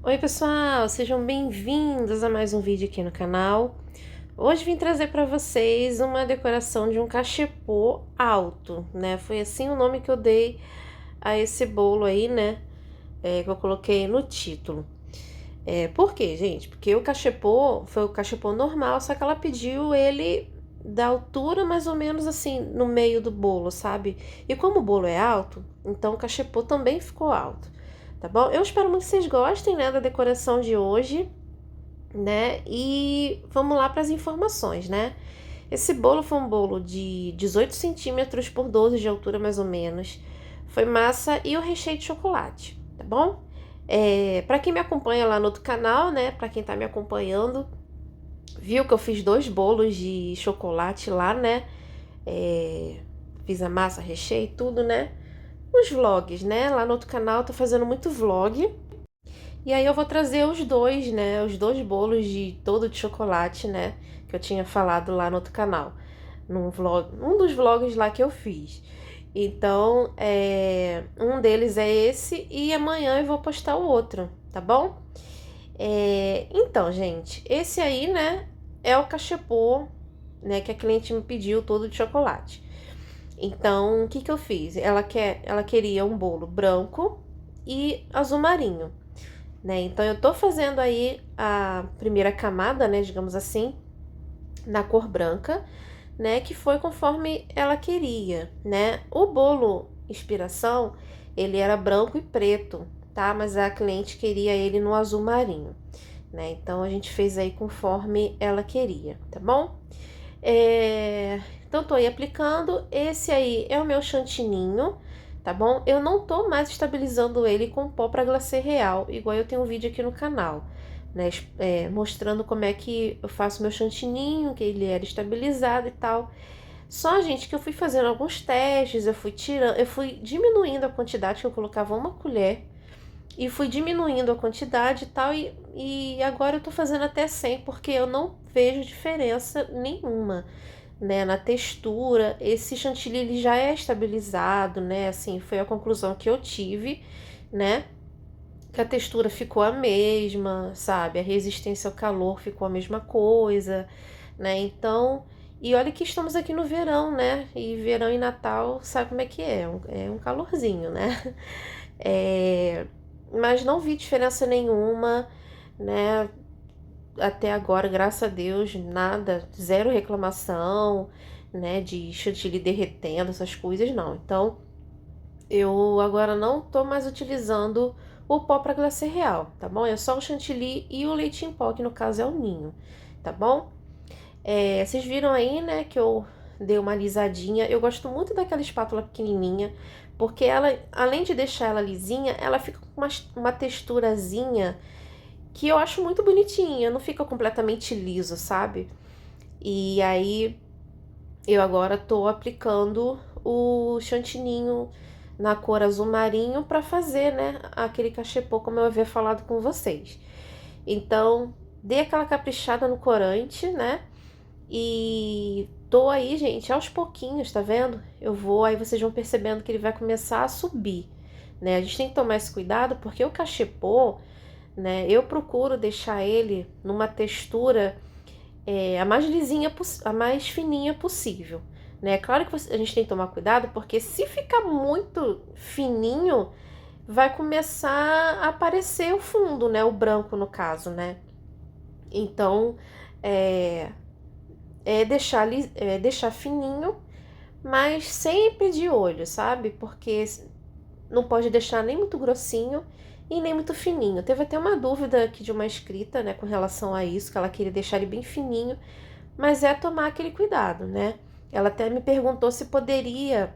Oi pessoal, sejam bem-vindos a mais um vídeo aqui no canal. Hoje vim trazer para vocês uma decoração de um cachepô alto, né? Foi assim o nome que eu dei a esse bolo aí, né? Que eu coloquei no título. Por quê, gente? Porque o cachepô foi o cachepô normal, só que ela pediu ele da altura mais ou menos assim, no meio do bolo, sabe? E como o bolo é alto, então o cachepô também ficou alto. Tá bom? Eu espero muito que vocês gostem, né, da decoração de hoje, né? E vamos lá para as informações, né? Esse bolo foi um bolo de 18 centímetros por 12 de altura, mais ou menos. Foi massa e o recheio de chocolate, tá bom? Para quem me acompanha lá no outro canal, né? Para quem tá me acompanhando, viu que eu fiz dois bolos de chocolate lá, né? Fiz a massa, recheio e tudo, né? Os vlogs, né? Lá no outro canal eu tô fazendo muito vlog. E aí eu vou trazer os dois, né? Os dois bolos de todo de chocolate, né? Que eu tinha falado lá no outro canal. Num vlog, um dos vlogs lá que eu fiz. Então, um deles é esse e amanhã eu vou postar o outro, tá bom? Então, gente, esse aí, né, é o cachepô, né, que a cliente me pediu todo de chocolate. Então, o que que eu fiz? Ela queria um bolo branco e azul marinho, né? Então eu tô fazendo aí a primeira camada, né, digamos assim, na cor branca, né, que foi conforme ela queria, né? O bolo inspiração, ele era branco e preto, tá? Mas a cliente queria ele no azul marinho, né? Então a gente fez aí conforme ela queria, tá bom? Então tô aí aplicando. Esse aí é o meu chantininho, tá bom? Eu não tô mais estabilizando ele com pó para glacê real, igual eu tenho um vídeo aqui no canal, né? Mostrando como é que eu faço meu chantininho, que ele era estabilizado e tal. Só, gente, que eu fui fazendo alguns testes, eu fui diminuindo a quantidade que eu colocava uma colher e fui diminuindo a quantidade e tal, e agora eu tô fazendo até 100 porque eu não vejo diferença nenhuma, né, na textura. Esse chantilly ele já é estabilizado, né? Assim, foi a conclusão que eu tive, né? Que a textura ficou a mesma, sabe? A resistência ao calor ficou a mesma coisa, né? Então, e olha que estamos aqui no verão, né? E verão e Natal, sabe como é que é? É um calorzinho, né? Mas não vi diferença nenhuma, né? Até agora, graças a Deus, nada, zero reclamação, né, de chantilly derretendo, essas coisas, não. Então, eu agora não tô mais utilizando o pó para glacê real, tá bom? É só o chantilly e o leite em pó, que no caso é o ninho, tá bom? Vocês viram aí, né, que eu dei uma alisadinha. Eu gosto muito daquela espátula pequenininha, porque ela, além de deixar ela lisinha, ela fica com uma texturazinha que eu acho muito bonitinha, não fica completamente liso, sabe? E aí eu agora tô aplicando o chantininho na cor azul marinho para fazer, né, aquele cachepô como eu havia falado com vocês. Então, dei aquela caprichada no corante, né? E tô aí, gente, aos pouquinhos, tá vendo? Eu vou, aí vocês vão percebendo que ele vai começar a subir, né? A gente tem que tomar esse cuidado porque o cachepô, né? Eu procuro deixar ele numa textura a mais lisinha, a mais fininha possível, né? Claro que a gente tem que tomar cuidado, porque se ficar muito fininho, vai começar a aparecer o fundo, né? O branco, no caso, né? Então, é, deixar fininho, mas sempre de olho, sabe? Porque não pode deixar nem muito grossinho e nem muito fininho. Teve até uma dúvida aqui de uma inscrita, né, com relação a isso, que ela queria deixar ele bem fininho, mas é tomar aquele cuidado, né? Ela até me perguntou se poderia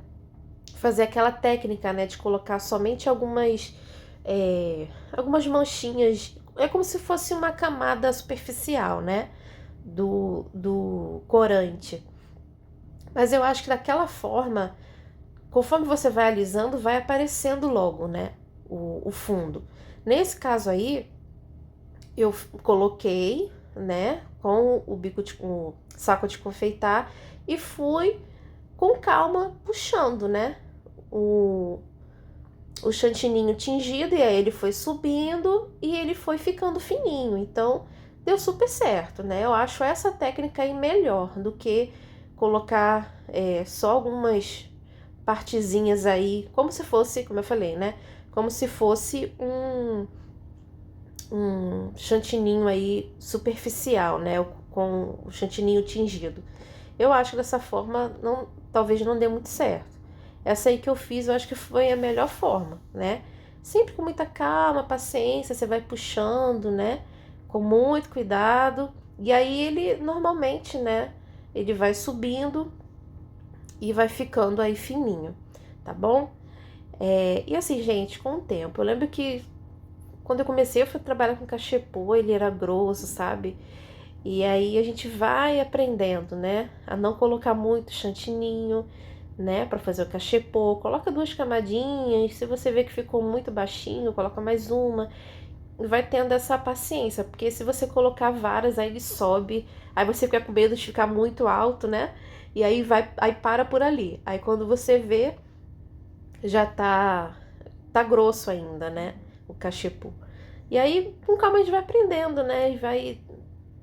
fazer aquela técnica, né, de colocar somente algumas manchinhas, é como se fosse uma camada superficial, né, do corante. Mas eu acho que daquela forma, conforme você vai alisando, vai aparecendo logo, né, o fundo. Nesse caso aí, eu coloquei, né, com o saco de confeitar e fui com calma puxando, né, o, o chantininho tingido, e aí ele foi subindo e ele foi ficando fininho. Então, deu super certo, né? Eu acho essa técnica aí melhor do que colocar só algumas partezinhas aí, como se fosse, como eu falei, né? Como se fosse um chantininho aí superficial, né? Com o chantininho tingido. Eu acho que dessa forma talvez não dê muito certo. Essa aí que eu fiz, eu acho que foi a melhor forma, né? Sempre com muita calma, paciência, você vai puxando, né? Com muito cuidado. E aí ele normalmente, né? Ele vai subindo e vai ficando aí fininho, tá bom? E assim, gente, com o tempo, eu lembro que quando eu comecei, eu fui trabalhar com cachepô, ele era grosso, sabe? E aí a gente vai aprendendo, né? A não colocar muito chantininho, né? Pra fazer o cachepô. Coloca 2 camadinhas. Se você vê que ficou muito baixinho, coloca mais uma. Vai tendo essa paciência, porque se você colocar várias, aí ele sobe. Aí você fica com medo de ficar muito alto, né? E aí para por ali. Aí quando você vê, já tá grosso ainda, né? O cachepô. E aí, com calma, a gente vai aprendendo, né? E vai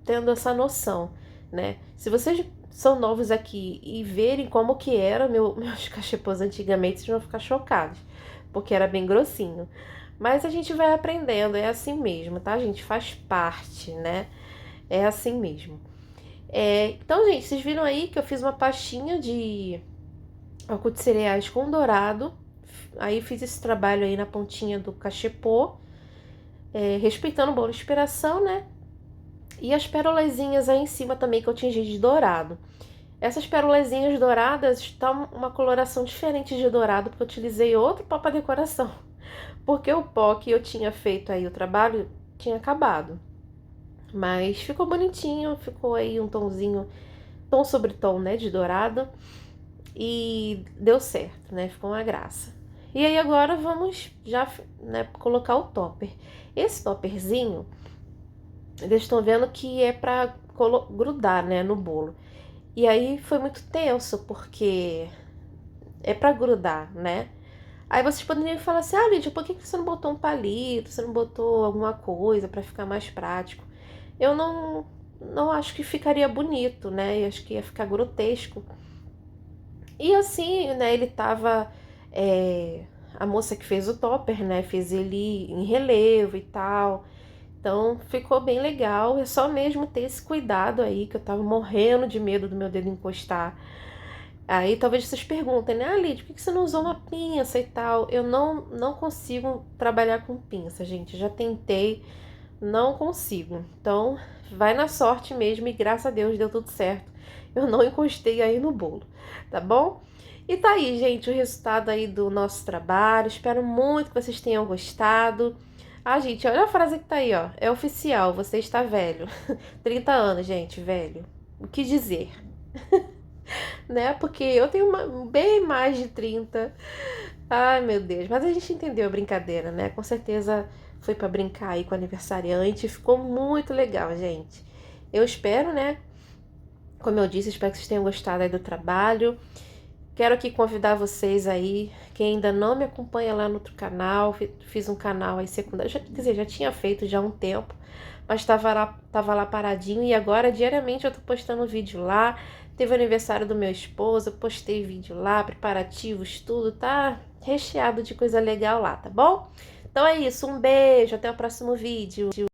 tendo essa noção, né? Se vocês são novos aqui e verem como que era meus cachepôs antigamente, vocês vão ficar chocados, porque era bem grossinho. Mas a gente vai aprendendo, é assim mesmo, tá, gente? Faz parte, né? É assim mesmo. Então, gente, vocês viram aí que eu fiz uma pastinha de álcool de cereais com dourado. Aí fiz esse trabalho aí na pontinha do cachepô, respeitando boa inspiração, né? E as pérolezinhas aí em cima também que eu tingi de dourado. Essas pérolezinhas douradas estão uma coloração diferente de dourado, porque eu utilizei outro pó para decoração. Porque o pó que eu tinha feito aí, o trabalho, tinha acabado. Mas ficou bonitinho, ficou aí um tomzinho, tom sobre tom, né, de dourado. E deu certo, né, ficou uma graça. E aí agora vamos já, né, colocar o topper. Esse topperzinho, eles estão vendo que é pra grudar, né, no bolo. E aí foi muito tenso, porque é pra grudar, né? Aí vocês poderiam falar assim, Lídia, por que você não botou um palito? Você não botou alguma coisa pra ficar mais prático? Eu não acho que ficaria bonito, né? Eu acho que ia ficar grotesco. E assim, né, ele tava... a moça que fez o topper, né, fez ele em relevo e tal. Então ficou bem legal, é só mesmo ter esse cuidado aí, que eu tava morrendo de medo do meu dedo encostar. Aí talvez vocês perguntem, né, Lídia, por que você não usou uma pinça e tal? Eu não consigo trabalhar com pinça, gente, já tentei, não consigo. Então vai na sorte mesmo e graças a Deus deu tudo certo. Eu não encostei aí no bolo, tá bom? E tá aí, gente, o resultado aí do nosso trabalho. Espero muito que vocês tenham gostado. Gente, olha a frase que tá aí, ó. É oficial, você está velho. 30 anos, gente, velho. O que dizer? Né? Porque eu tenho bem mais de 30. Ai, meu Deus. Mas a gente entendeu a brincadeira, né? Com certeza foi pra brincar aí com o aniversariante. Ficou muito legal, gente. Eu espero, né? Como eu disse, espero que vocês tenham gostado aí do trabalho. Quero aqui convidar vocês aí, quem ainda não me acompanha lá no outro canal, fiz um canal aí secundário, quer dizer, já tinha feito já há um tempo, mas tava lá paradinho e agora diariamente eu tô postando vídeo lá. Teve o aniversário do meu esposo, eu postei vídeo lá, preparativos, tudo, tá recheado de coisa legal lá, tá bom? Então é isso, um beijo, até o próximo vídeo.